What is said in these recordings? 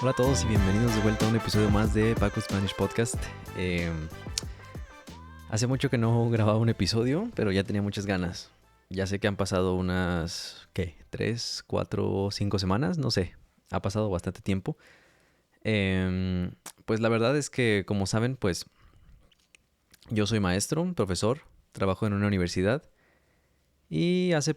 Hola a todos y bienvenidos de vuelta a un episodio más de Paco Spanish Podcast. Hace mucho que no grababa un episodio, pero ya tenía muchas ganas. Ya sé que han pasado unas, ¿qué? 3, 4, 5 semanas, no sé. Ha pasado bastante tiempo. Pues la verdad es que, como saben, pues yo soy maestro, profesor, trabajo en una universidad. Y hace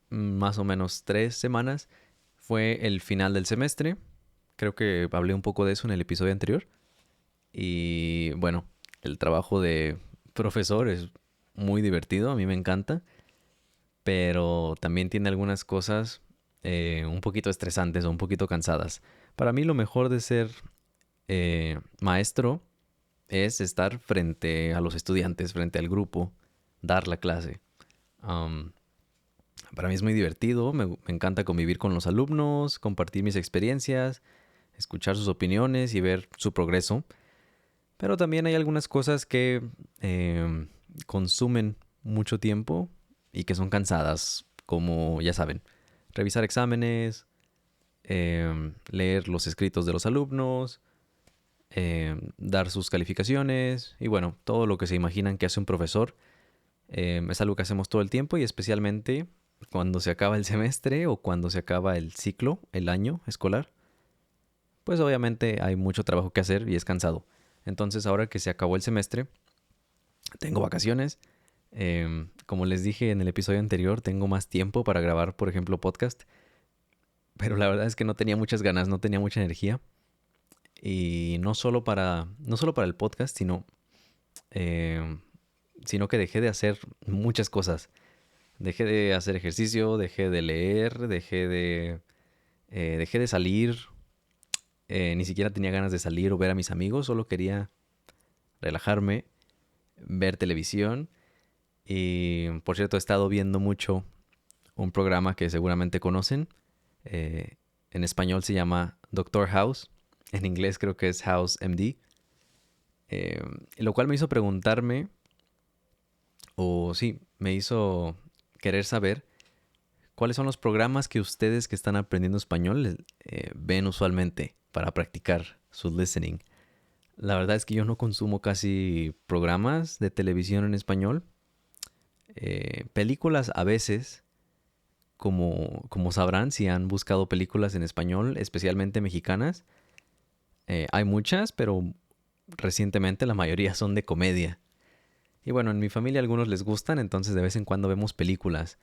más o menos 3 semanas, fue el final del semestre. Creo que hablé un poco de eso en el episodio anterior. Y bueno, el trabajo de profesor es muy divertido, a mí me encanta, pero también tiene algunas cosas un poquito estresantes o un poquito cansadas. Para mí lo mejor de ser maestro es estar frente a los estudiantes, frente al grupo, dar la clase. Um, para mí es muy divertido, me encanta convivir con los alumnos, compartir mis experiencias, escuchar sus opiniones y ver su progreso. Pero también hay algunas cosas que consumen mucho tiempo y que son cansadas, como ya saben, revisar exámenes, leer los escritos de los alumnos, dar sus calificaciones y bueno, todo lo que se imaginan que hace un profesor. Es algo que hacemos todo el tiempo y especialmente cuando se acaba el semestre o cuando se acaba el ciclo, el año escolar. Pues obviamente hay mucho trabajo que hacer y es cansado. Entonces ahora que se acabó el semestre, tengo vacaciones. Como les dije en el episodio anterior, tengo más tiempo para grabar, por ejemplo, podcast. Pero la verdad es que no tenía muchas ganas, no tenía mucha energía. Y no solo para el podcast, eh, sino que dejé de hacer muchas cosas. Dejé de hacer ejercicio, dejé de leer, dejé de salir. Ni siquiera tenía ganas de salir o ver a mis amigos, solo quería relajarme, ver televisión. Y por cierto, he estado viendo mucho un programa que seguramente conocen. Eh, en español se llama Doctor House. En inglés creo que es House MD. Eh, lo cual me hizo preguntarme, o sí, me hizo querer saber cuáles son los programas que ustedes que están aprendiendo español ven usualmente para practicar su listening. La verdad es que yo no consumo casi programas de televisión en español. Películas a veces, como sabrán, si han buscado películas en español, especialmente mexicanas, hay muchas, pero recientemente la mayoría son de comedia. Y bueno, en mi familia a algunos les gustan, entonces de vez en cuando vemos películas.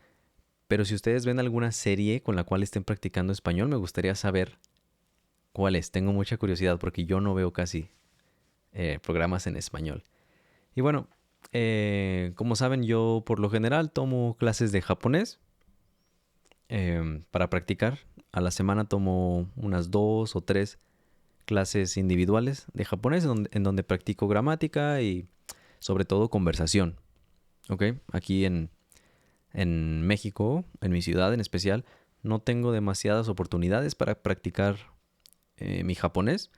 Pero si ustedes ven alguna serie con la cual estén practicando español, me gustaría saber cuál es. Tengo mucha curiosidad porque yo no veo casi programas en español. Y bueno, como saben, yo por lo general tomo clases de japonés para practicar. A la semana tomo unas 2 o 3 clases individuales de japonés en donde practico gramática y sobre todo conversación. ¿Ok? Aquí en México, en mi ciudad en especial, no tengo demasiadas oportunidades para practicar mi japonés.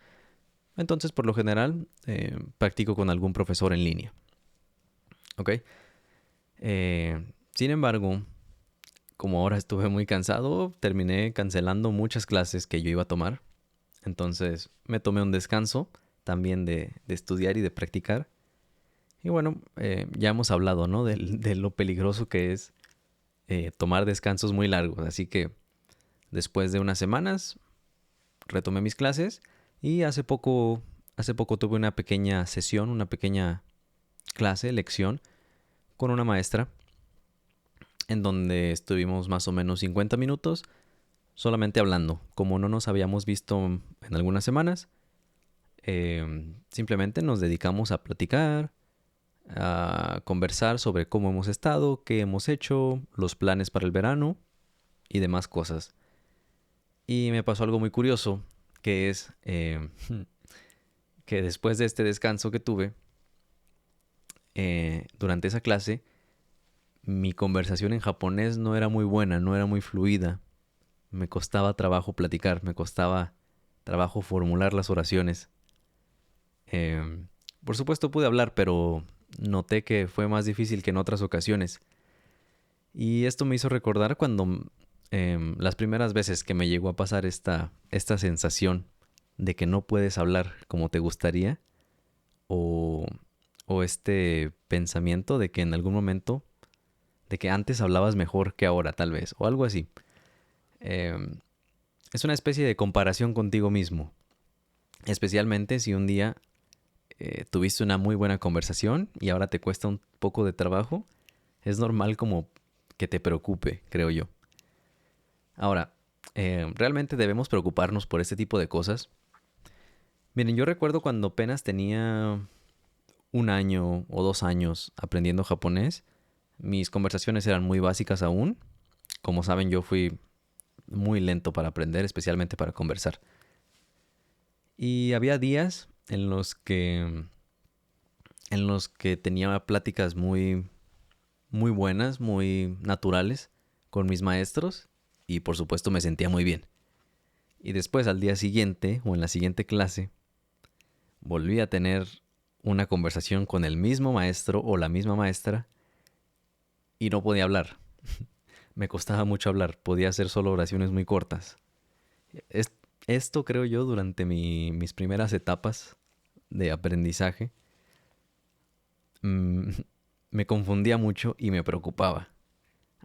Entonces, por lo general, practico con algún profesor en línea. ¿Ok? Sin embargo, como ahora estuve muy cansado, terminé cancelando muchas clases que yo iba a tomar. Entonces me tomé un descanso también de estudiar y de practicar. Y bueno, ya hemos hablado, ¿no? De lo peligroso que es tomar descansos muy largos. Así que después de unas semanas retomé mis clases y hace poco tuve una pequeña sesión, una pequeña clase, lección con una maestra en donde estuvimos más o menos 50 minutos solamente hablando. Como no nos habíamos visto en algunas semanas, simplemente nos dedicamos a platicar, a conversar sobre cómo hemos estado, qué hemos hecho, los planes para el verano y demás cosas. Y me pasó algo muy curioso, que es que después de este descanso que tuve, durante esa clase, mi conversación en japonés no era muy buena, no era muy fluida. Me costaba trabajo platicar, me costaba trabajo formular las oraciones. Eh, por supuesto pude hablar, pero noté que fue más difícil que en otras ocasiones. Y esto me hizo recordar cuando las primeras veces que me llegó a pasar esta sensación de que no puedes hablar como te gustaría, o, o este pensamiento de que en algún momento, de que antes hablabas mejor que ahora, tal vez, o algo así. Em, es una especie de comparación contigo mismo, especialmente si un día tuviste una muy buena conversación y ahora te cuesta un poco de trabajo. Es normal como que te preocupe, creo yo. Ahora, ¿realmente debemos preocuparnos por este tipo de cosas? Miren, yo recuerdo cuando apenas tenía 1 año o 2 años aprendiendo japonés, mis conversaciones eran muy básicas aún. Como saben, yo fui muy lento para aprender, especialmente para conversar. Y había días en los que tenía pláticas muy, muy buenas, muy naturales con mis maestros y por supuesto me sentía muy bien. Y después al día siguiente o en la siguiente clase volví a tener una conversación con el mismo maestro o la misma maestra y no podía hablar. Me costaba mucho hablar, podía hacer solo oraciones muy cortas. Es- Esto creo yo durante mis primeras etapas de aprendizaje mm, me confundía mucho y me preocupaba.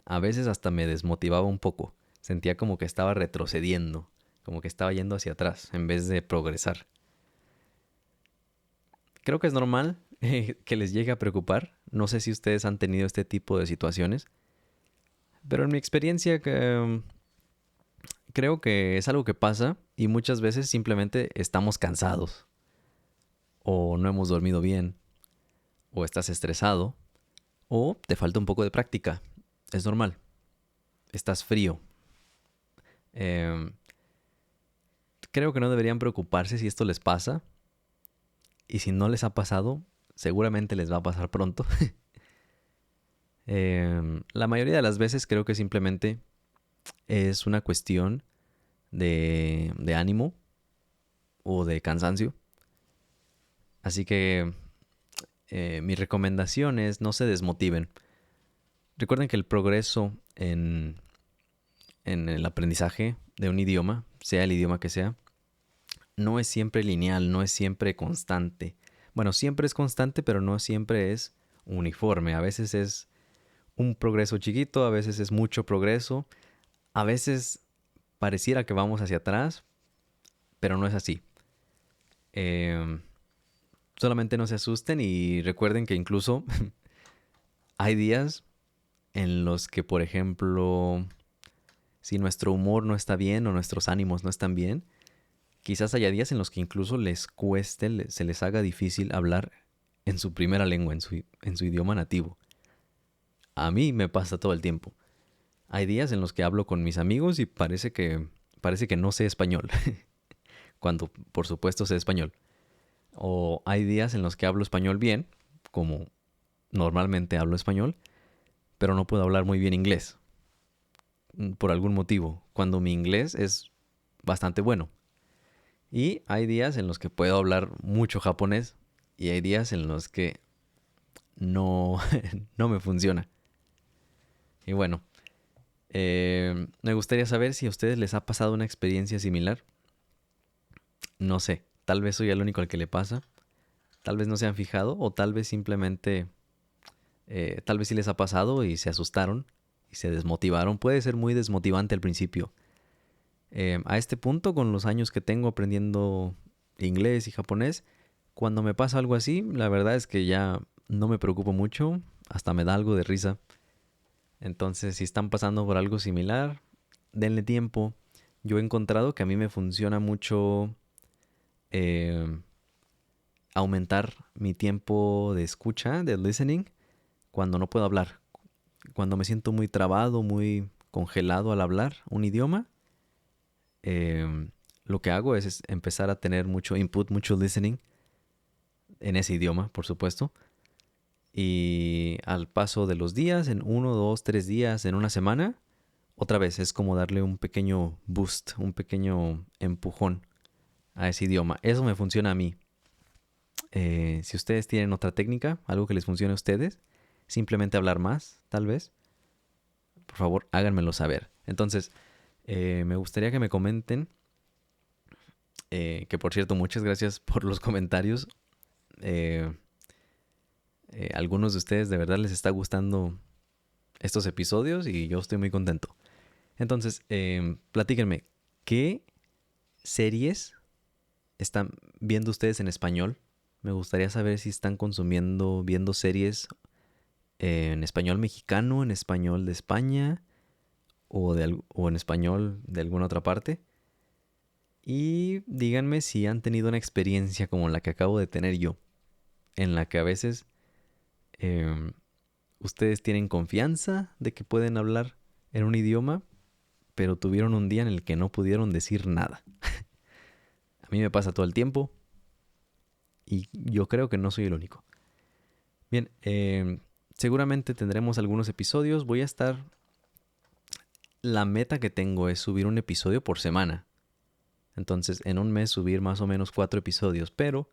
A veces hasta me desmotivaba un poco. Sentía como que estaba retrocediendo, como que estaba yendo hacia atrás en vez de progresar. Creo que es normal que les llegue a preocupar. No sé si ustedes han tenido este tipo de situaciones, pero en mi experiencia creo que es algo que pasa y muchas veces simplemente estamos cansados o no hemos dormido bien o estás estresado o te falta un poco de práctica. Es normal. Estás frío. Em, Creo que no deberían preocuparse si esto les pasa y si no les ha pasado, seguramente les va a pasar pronto. La mayoría de las veces creo que simplemente es una cuestión de ánimo o de cansancio. Así que mi recomendación es no se desmotiven. Recuerden que el progreso en el aprendizaje de un idioma, sea el idioma que sea, no es siempre lineal, no es siempre constante. Bueno, siempre es constante, pero no siempre es uniforme. A veces es un progreso chiquito, a veces es mucho progreso, a veces pareciera que vamos hacia atrás, pero no es así. Eh, Solamente no se asusten y recuerden que incluso hay días en los que, por ejemplo, si nuestro humor no está bien o nuestros ánimos no están bien, quizás haya días en los que incluso les cueste, se les haga difícil hablar en su primera lengua, en su idioma nativo. A mí me pasa todo el tiempo. Hay días en los que hablo con mis amigos y parece que no sé español, cuando por supuesto sé español. O hay días en los que hablo español bien, como normalmente hablo español, pero no puedo hablar muy bien inglés, por algún motivo, cuando mi inglés es bastante bueno. Y hay días en los que puedo hablar mucho japonés y hay días en los que no, no me funciona. Y bueno, me gustaría saber si a ustedes les ha pasado una experiencia similar. No sé, tal vez soy el único al que le pasa, tal vez no se han fijado o tal vez simplemente, tal vez sí les ha pasado y se asustaron y se desmotivaron. Puede ser muy desmotivante al principio. A este punto, con los años que tengo aprendiendo inglés y japonés, cuando me pasa algo así, la verdad es que ya no me preocupo mucho, hasta me da algo de risa. Entonces, si están pasando por algo similar, denle tiempo. Yo he encontrado que a mí me funciona mucho eh, aumentar mi tiempo de escucha, de listening, cuando no puedo hablar. Cuando me siento muy trabado, muy congelado al hablar un idioma, lo que hago es empezar a tener mucho input, mucho listening en ese idioma, por supuesto. Y al paso de los días, en 1, 2, 3 días, en una semana, otra vez es como darle un pequeño boost, un pequeño empujón a ese idioma. Eso me funciona a mí. Si ustedes tienen otra técnica, algo que les funcione a ustedes, simplemente hablar más, tal vez, por favor, háganmelo saber. Entonces, me gustaría que me comenten, que por cierto, muchas gracias por los comentarios. Algunos de ustedes de verdad les está gustando estos episodios y yo estoy muy contento. Entonces, platíquenme, ¿qué series están viendo ustedes en español? Me gustaría saber si están viendo series en español mexicano, en español de España o en español de alguna otra parte. Y díganme si han tenido una experiencia como la que acabo de tener yo, en la que a veces em, ustedes tienen confianza de que pueden hablar en un idioma, pero tuvieron un día en el que no pudieron decir nada. A mí me pasa todo el tiempo y yo creo que no soy el único. Bien, seguramente tendremos algunos episodios. La meta que tengo es subir un episodio por semana. Entonces, en un mes subir más o menos 4 episodios, pero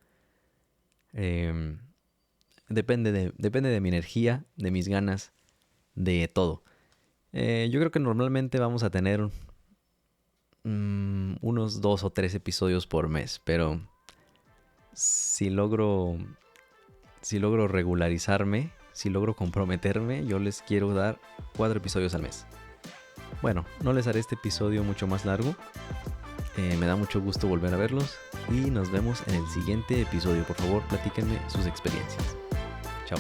depende de mi energía, de mis ganas, de todo. Yo creo que normalmente vamos a tener unos 2 o 3 episodios por mes, pero si logro regularizarme, si logro comprometerme, yo les quiero dar 4 episodios al mes. Bueno, no les haré este episodio mucho más largo. Me da mucho gusto volver a verlos y nos vemos en el siguiente episodio. Por favor, platíquenme sus experiencias. Chao.